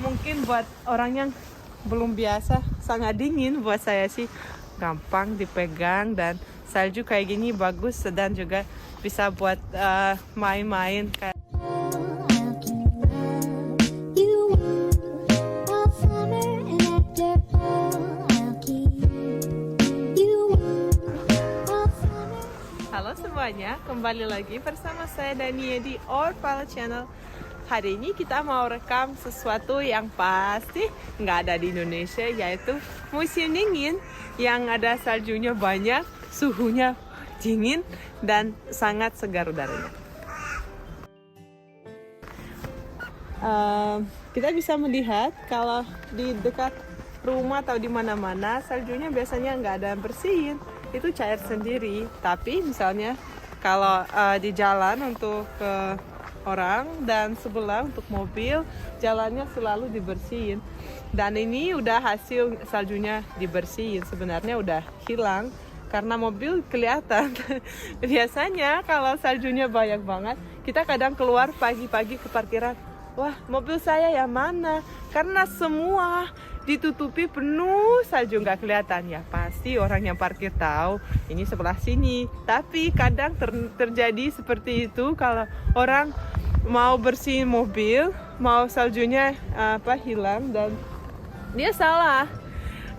mungkin buat orang yang belum biasa sangat dingin, buat saya sih gampang dipegang, dan salju kayak gini bagus dan juga bisa buat main-main kayak Halo semuanya, kembali lagi bersama saya Dania di Orpal Channel. Hari ini kita mau rekam sesuatu yang pasti nggak ada di Indonesia, yaitu musim dingin yang ada saljunya banyak, suhunya dingin, dan sangat segar udaranya. Kita bisa melihat kalau di dekat rumah atau di mana-mana saljunya biasanya nggak ada yang bersihin, itu cair sendiri. Tapi misalnya kalau di jalan untuk orang dan sebelah untuk mobil, jalannya selalu dibersihin. Dan ini udah hasil saljunya dibersihin, sebenarnya udah hilang karena mobil kelihatan. Biasanya kalau saljunya banyak banget, kita kadang keluar pagi-pagi ke parkiran, wah mobil saya yang mana? Karena semua ditutupi penuh salju, nggak kelihatan. Ya pasti orang yang parkir tahu ini sebelah sini. Tapi kadang terjadi seperti itu kalau orang mau bersihin mobil, mau saljunya hilang, dan dia salah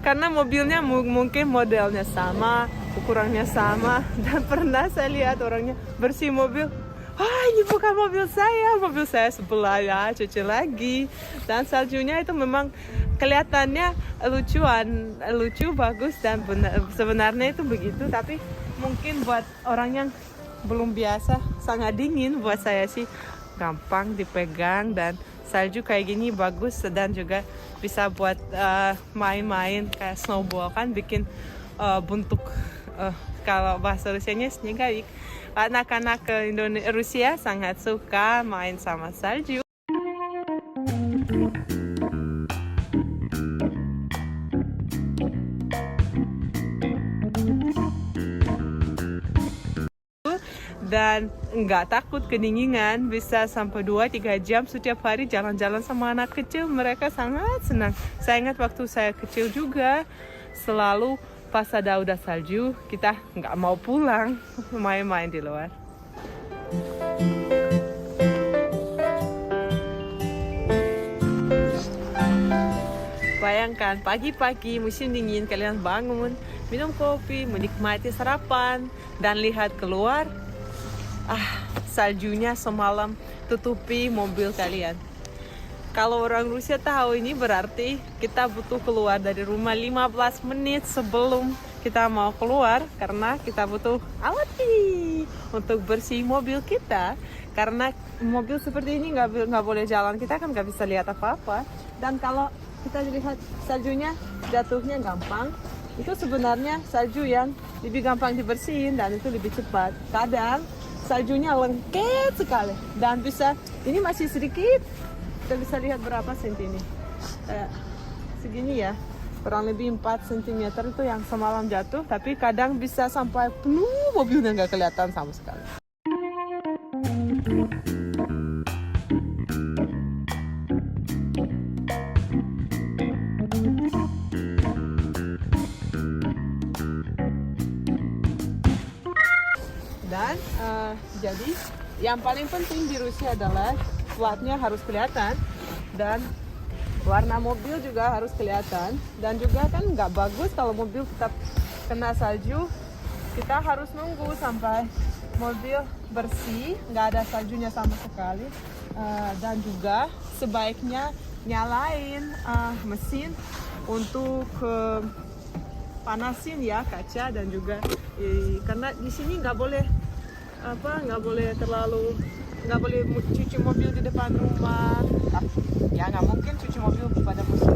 karena mobilnya mungkin modelnya sama, ukurannya sama, dan pernah saya lihat orangnya bersih mobil, ini bukan mobil saya sebelah, ya cuci lagi. Dan saljunya itu memang kelihatannya lucu, bagus, dan sebenarnya itu begitu. Tapi mungkin buat orang yang belum biasa sangat dingin, buat saya sih gampang dipegang, dan salju kayak gini bagus dan juga bisa buat main-main kayak snowball, kan bikin bentuk kalau bahasa Rusianya snegavik. Anak-anak ke Rusia sangat suka main sama salju. Dan nggak takut kedinginan, bisa sampai 2-3 jam setiap hari jalan-jalan sama anak kecil, mereka sangat senang. Saya ingat waktu saya kecil juga, selalu pas ada udah salju, kita nggak mau pulang, main-main di luar. Bayangkan pagi-pagi musim dingin, kalian bangun, minum kopi, menikmati sarapan, dan lihat keluar, saljunya semalam tutupi mobil kalian. Kalau orang Rusia tahu ini, berarti kita butuh keluar dari rumah 15 menit sebelum kita mau keluar, karena kita butuh alat ini untuk bersih mobil kita. Karena mobil seperti ini nggak boleh jalan, kita kan nggak bisa lihat apa-apa. Dan kalau kita lihat saljunya jatuhnya gampang, itu sebenarnya salju yang lebih gampang dibersihin dan itu lebih cepat. Kadang saljunya lengket sekali dan bisa, ini masih sedikit, kita bisa lihat berapa senti ini, segini ya, kurang lebih 4 cm itu yang semalam jatuh. Tapi kadang bisa sampai penuh mobilnya, nggak kelihatan sama sekali. Dan jadi yang paling penting di Rusia adalah platnya harus kelihatan, dan warna mobil juga harus kelihatan. Dan juga kan nggak bagus kalau mobil tetap kena salju, kita harus nunggu sampai mobil bersih, nggak ada saljunya sama sekali. Dan juga sebaiknya nyalain mesin untuk panasin ya kaca, dan juga karena di sini nggak boleh cuci mobil di depan rumah. Ya nggak mungkin cuci mobil pada musim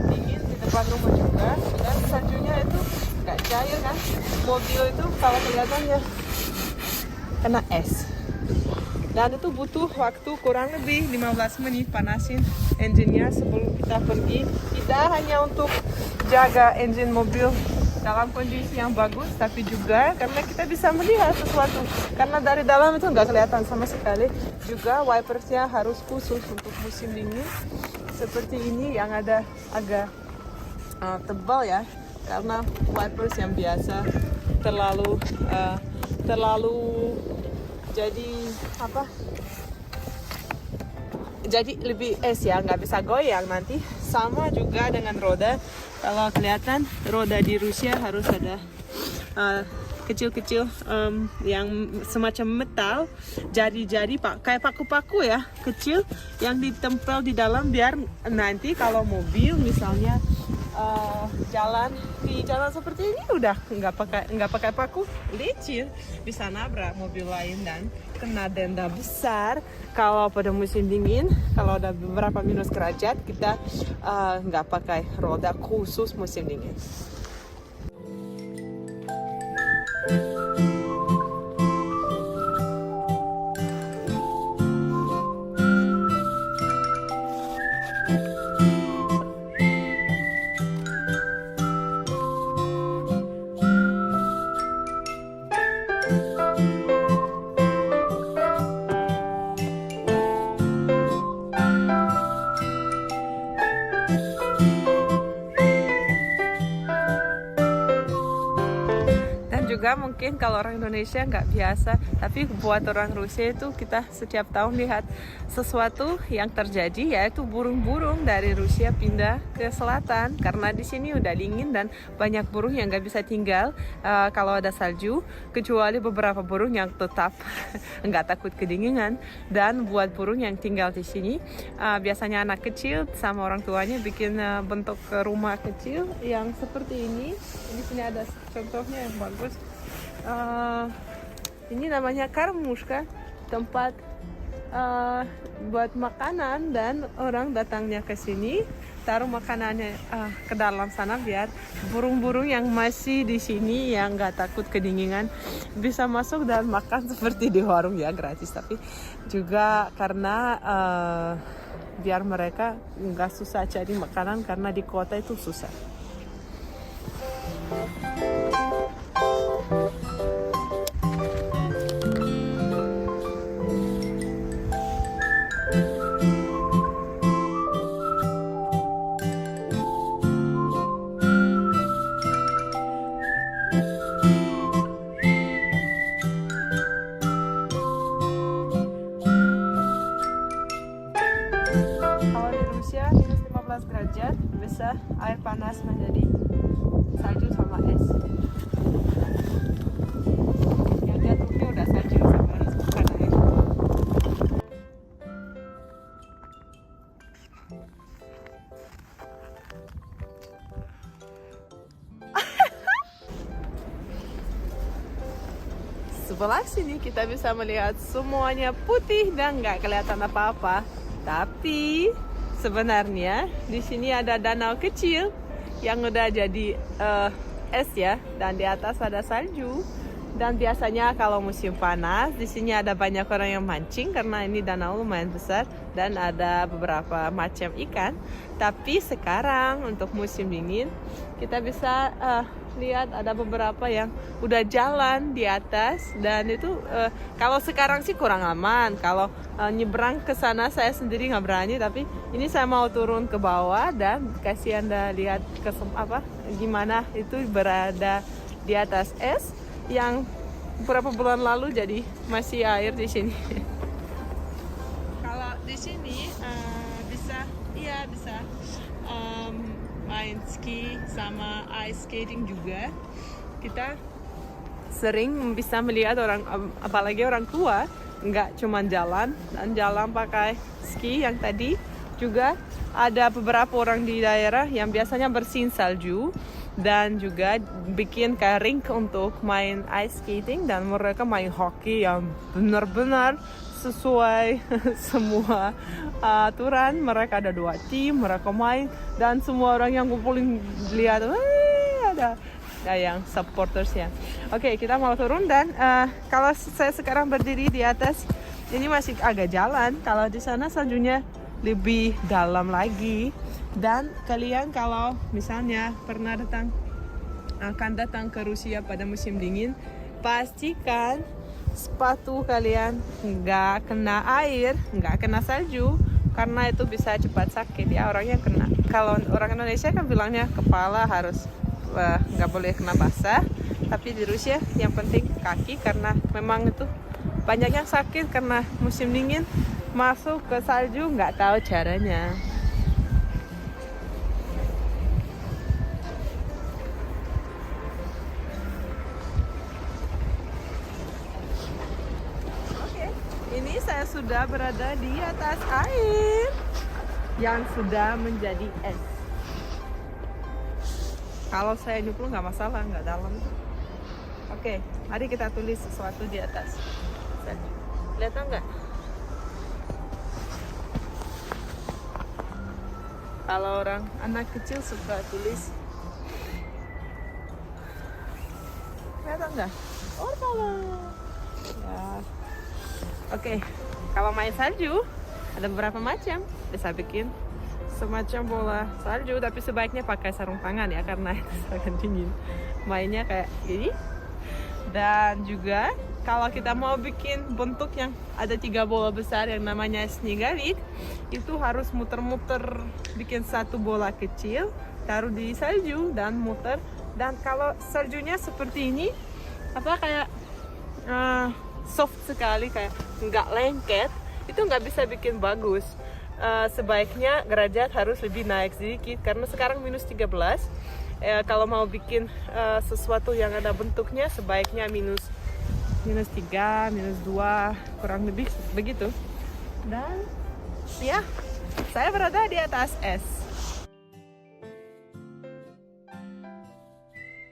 dingin di depan rumah juga, dan saljunya itu nggak cair kan, mobil itu kalau kelihatannya kena es. Dan itu butuh waktu kurang lebih 15 menit panasin engine-nya sebelum kita pergi. Tidak hanya untuk jaga engine mobil dalam kondisi yang bagus, tapi juga karena kita bisa melihat sesuatu. Karena dari dalam itu nggak kelihatan sama sekali. Juga wipersnya harus khusus untuk musim dingin, seperti ini yang ada agak tebal ya, karena wipers yang biasa terlalu jadi apa? Jadi lebih es ya, nggak bisa goyang nanti. Sama juga dengan roda. Kalau kelihatan roda di Rusia harus ada kecil-kecil yang semacam metal, jari-jari kayak paku-paku ya, kecil yang ditempel di dalam biar nanti kalau mobil misalnya jalan di jalan seperti ini udah nggak pakai paku, licin, bisa nabrak mobil lain dan kena denda besar. Kalau pada musim dingin, kalau ada beberapa minus derajat, kita nggak pakai roda khusus musim dingin. Juga mungkin kalau orang Indonesia nggak biasa, tapi buat orang Rusia itu kita setiap tahun lihat sesuatu yang terjadi, yaitu burung-burung dari Rusia pindah ke selatan karena di sini udah dingin dan banyak burung yang nggak bisa tinggal kalau ada salju, kecuali beberapa burung yang tetap nggak takut kedinginan. Dan buat burung yang tinggal di sini, biasanya anak kecil sama orang tuanya bikin bentuk rumah kecil yang seperti ini. Di sini ada contohnya yang bagus. Ini namanya karmushka, tempat buat makanan, dan orang datangnya ke sini taruh makanannya ke dalam sana biar burung-burung yang masih di sini yang nggak takut kedinginan bisa masuk dan makan seperti di warung ya, gratis, tapi juga karena biar mereka nggak susah cari makanan karena di kota itu susah. Kalau di Rusia minus 15 derajat bisa air panas menjadi salju sama es. Yang jatuhnya udah salju sama es, bukan air. Sebelah sini kita bisa melihat semuanya putih dan nggak kelihatan apa-apa. Tapi sebenarnya di sini ada danau kecil yang udah jadi es ya, dan di atas ada salju. Dan biasanya kalau musim panas di sini ada banyak orang yang mancing karena ini danau lumayan besar dan ada beberapa macam ikan. Tapi sekarang untuk musim dingin kita bisa lihat ada beberapa yang udah jalan di atas, dan itu kalau sekarang sih kurang aman. Kalau nyebrang ke sana saya sendiri nggak berani, tapi ini saya mau turun ke bawah dan kasih Anda lihat gimana itu berada di atas es yang beberapa bulan lalu jadi masih air di sini. Kalau di sini bisa main ski sama ice skating juga. Kita sering bisa melihat orang, apalagi orang tua, nggak cuma jalan pakai ski yang tadi. Juga ada beberapa orang di daerah yang biasanya bersihin salju dan juga bikin kayak rink untuk main ice skating, dan mereka main hoki yang benar-benar sesuai semua aturan. Mereka ada 2 tim, mereka main, dan semua orang yang ngumpulin lihat ada yang supportersnya. Oke, kita mau turun, dan kalau saya sekarang berdiri di atas ini masih agak jalan. Kalau di sana saljunya lebih dalam lagi. Dan kalian kalau misalnya akan datang ke Rusia pada musim dingin, pastikan sepatu kalian nggak kena air, nggak kena salju. karena itu bisa cepat sakit ya orangnya kena. Kalau orang Indonesia kan bilangnya kepala harus nggak boleh kena basah, tapi di Rusia yang penting kaki karena memang itu banyak yang sakit karena musim dingin masuk ke salju nggak tahu caranya. Ini saya sudah berada di atas air yang sudah menjadi es. Kalau saya nyuplung nggak masalah, nggak dalam. Oke, mari kita tulis sesuatu di atas. Lihat nggak? Kalau orang anak kecil suka tulis. Lihat nggak? Oh, ya. Oke, kalau main salju ada beberapa macam. Bisa bikin semacam bola salju, tapi sebaiknya pakai sarung tangan ya karena itu sangat dingin. Mainnya kayak gini. Dan juga kalau kita mau bikin bentuk yang ada 3 bola besar yang namanya snigarik, itu harus muter-muter bikin satu bola kecil, taruh di salju dan muter. Dan kalau saljunya seperti ini, kayak soft sekali, kayak nggak lengket, itu nggak bisa bikin bagus. Sebaiknya derajat harus lebih naik sedikit karena sekarang minus 13. Kalau mau bikin sesuatu yang ada bentuknya sebaiknya minus 3, minus 2, kurang lebih begitu. Dan ya, saya berada di atas es.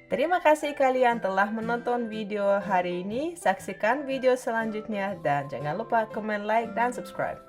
Terima kasih kalian telah menonton video hari ini. Saksikan video selanjutnya dan jangan lupa komen, like, dan subscribe.